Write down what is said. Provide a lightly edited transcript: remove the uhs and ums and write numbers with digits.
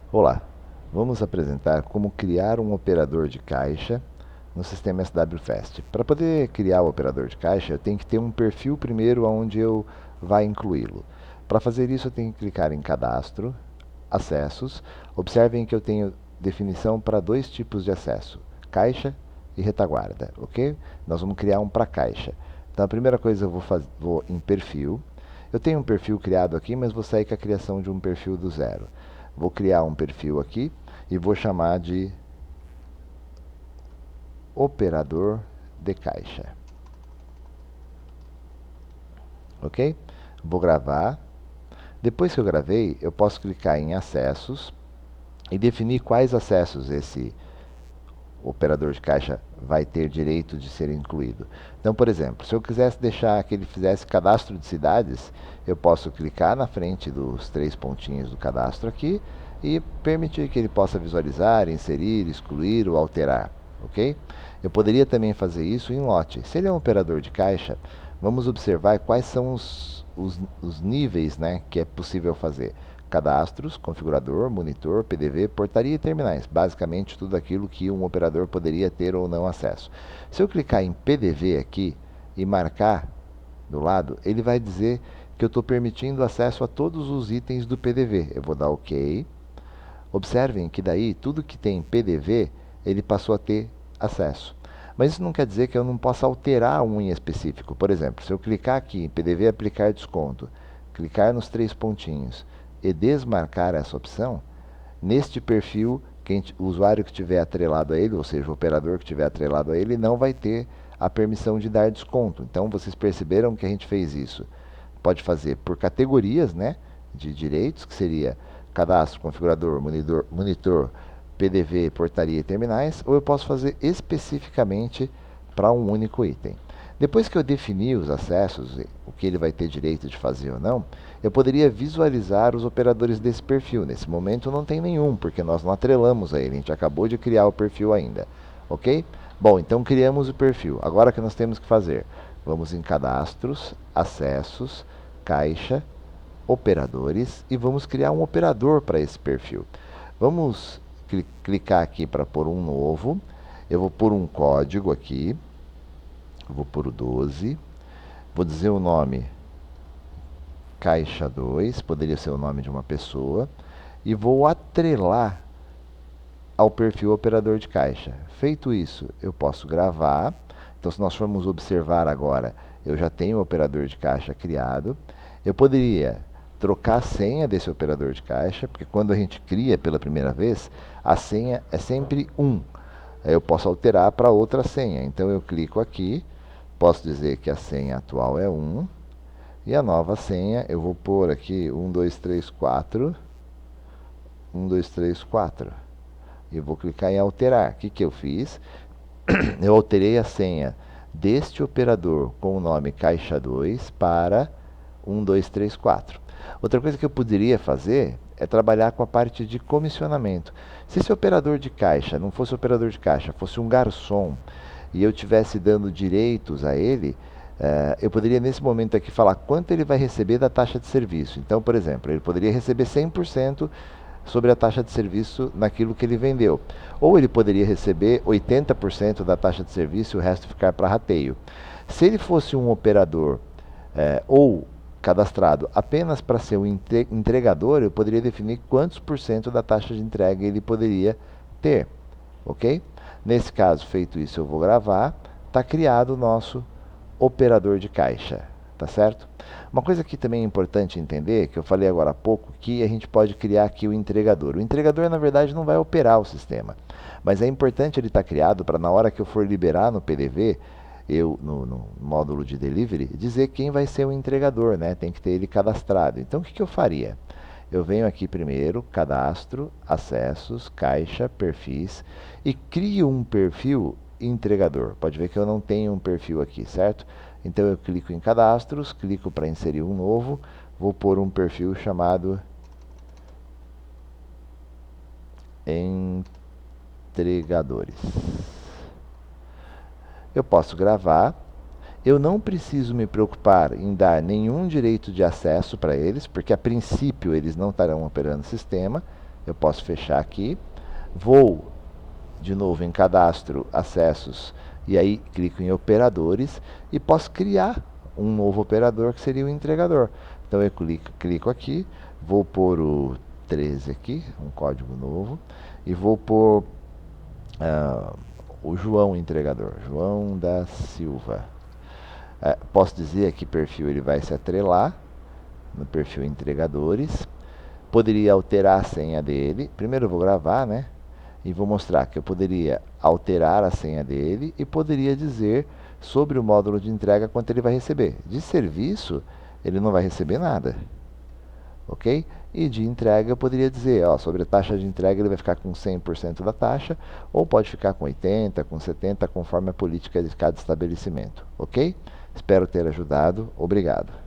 Olá, vamos apresentar como criar um operador de caixa no sistema SWFast. Para poder criar o operador de caixa, eu tenho que ter um perfil primeiro onde eu vai incluí-lo. Para fazer isso, eu tenho que clicar em Cadastro, Acessos. Observem que eu tenho definição para dois tipos de acesso, caixa e retaguarda, ok? Nós vamos criar um para caixa. Então, a primeira coisa eu vou em Perfil. Eu tenho um perfil criado aqui, mas vou sair com a criação de um perfil do zero. Vou criar um perfil aqui e vou chamar de operador de caixa. Ok? Vou gravar. Depois que eu gravei, eu posso clicar em acessos e definir quais acessos esse operador de caixa vai ter direito de ser incluído. Então, por exemplo, se eu quisesse deixar que ele fizesse cadastro de cidades, eu posso clicar na frente dos três pontinhos do cadastro aqui e permitir que ele possa visualizar, inserir, excluir ou alterar, ok? Eu poderia também fazer isso em lote. Se ele é um operador de caixa, vamos observar quais são os níveis, né, que é possível fazer. Cadastros, configurador, monitor, PDV, portaria e terminais. Basicamente tudo aquilo que um operador poderia ter ou não acesso. Se eu clicar em PDV aqui e marcar do lado, ele vai dizer que eu estou permitindo acesso a todos os itens do PDV. Eu vou dar OK. Observem que daí tudo que tem PDV, ele passou a ter acesso. Mas isso não quer dizer que eu não possa alterar um em específico. Por exemplo, se eu clicar aqui em PDV aplicar desconto, clicar nos três pontinhos e desmarcar essa opção, neste perfil, o usuário que estiver atrelado a ele, ou seja, o operador que estiver atrelado a ele, não vai ter a permissão de dar desconto. Então, vocês perceberam que a gente fez isso. Pode fazer por categorias, né, de direitos, que seria cadastro, configurador, monitor, PDV, portaria e terminais, ou eu posso fazer especificamente para um único item. Depois que eu definir os acessos, o que ele vai ter direito de fazer ou não, eu poderia visualizar os operadores desse perfil. Nesse momento não tem nenhum, porque nós não atrelamos a ele, a gente acabou de criar o perfil ainda, ok? Bom, então criamos o perfil. Agora o que nós temos que fazer? Vamos em cadastros, acessos, caixa, operadores e vamos criar um operador para esse perfil. Vamos clicar aqui para pôr um novo. Eu vou pôr um código aqui. Vou pôr o 12. Vou dizer o nome caixa 2, poderia ser o nome de uma pessoa. E vou atrelar ao perfil operador de caixa. Feito isso, eu posso gravar. Então, se nós formos observar agora, eu já tenho o operador de caixa criado. Eu poderia trocar a senha desse operador de caixa, porque quando a gente cria pela primeira vez, a senha é sempre 1. Aí eu posso alterar para outra senha. Então eu clico aqui, posso dizer que a senha atual é 1 e a nova senha eu vou pôr aqui 1, 2, 3, 4. 1, 2, 3, 4. E eu vou clicar em alterar. O que eu fiz? Eu alterei a senha deste operador com o nome caixa 2 para 1, 2, 3, 4. Outra coisa que eu poderia fazer é trabalhar com a parte de comissionamento. Se esse operador de caixa não fosse operador de caixa, fosse um garçom, e eu estivesse dando direitos a ele, eu poderia nesse momento aqui falar quanto ele vai receber da taxa de serviço. Então, por exemplo, ele poderia receber 100% sobre a taxa de serviço naquilo que ele vendeu. Ou ele poderia receber 80% da taxa de serviço e o resto ficar para rateio. Se ele fosse um operador ou cadastrado apenas para ser um entregador, eu poderia definir quantos por cento da taxa de entrega ele poderia ter, ok? Nesse caso, feito isso, eu vou gravar, está criado o nosso operador de caixa, tá certo? Uma coisa que também é importante entender, que eu falei agora há pouco, que a gente pode criar aqui o entregador. O entregador, na verdade, não vai operar o sistema, mas é importante ele estar criado para na hora que eu for liberar no PDV, eu, no módulo de delivery, dizer quem vai ser o entregador, né? Tem que ter ele cadastrado. Então, o que eu faria? Eu venho aqui primeiro, cadastro, acessos, caixa, perfis e crio um perfil entregador. Pode ver que eu não tenho um perfil aqui, certo? Então eu clico em cadastros, clico para inserir um novo, vou pôr um perfil chamado entregadores. Eu posso gravar. Eu não preciso me preocupar em dar nenhum direito de acesso para eles, porque a princípio eles não estarão operando o sistema. Eu posso fechar aqui, vou de novo em cadastro, acessos, e aí clico em operadores e posso criar um novo operador que seria o entregador. Então eu clico aqui, vou pôr o 13 aqui, um código novo, e vou pôr o João entregador, João da Silva. Posso dizer a que perfil ele vai se atrelar, no perfil entregadores. Poderia alterar a senha dele. Primeiro eu vou gravar, né? E vou mostrar que eu poderia alterar a senha dele e poderia dizer sobre o módulo de entrega quanto ele vai receber. De serviço, ele não vai receber nada. Ok? E de entrega eu poderia dizer, ó, sobre a taxa de entrega ele vai ficar com 100% da taxa, ou pode ficar com 80%, com 70%, conforme a política de cada estabelecimento. Ok? Espero ter ajudado. Obrigado.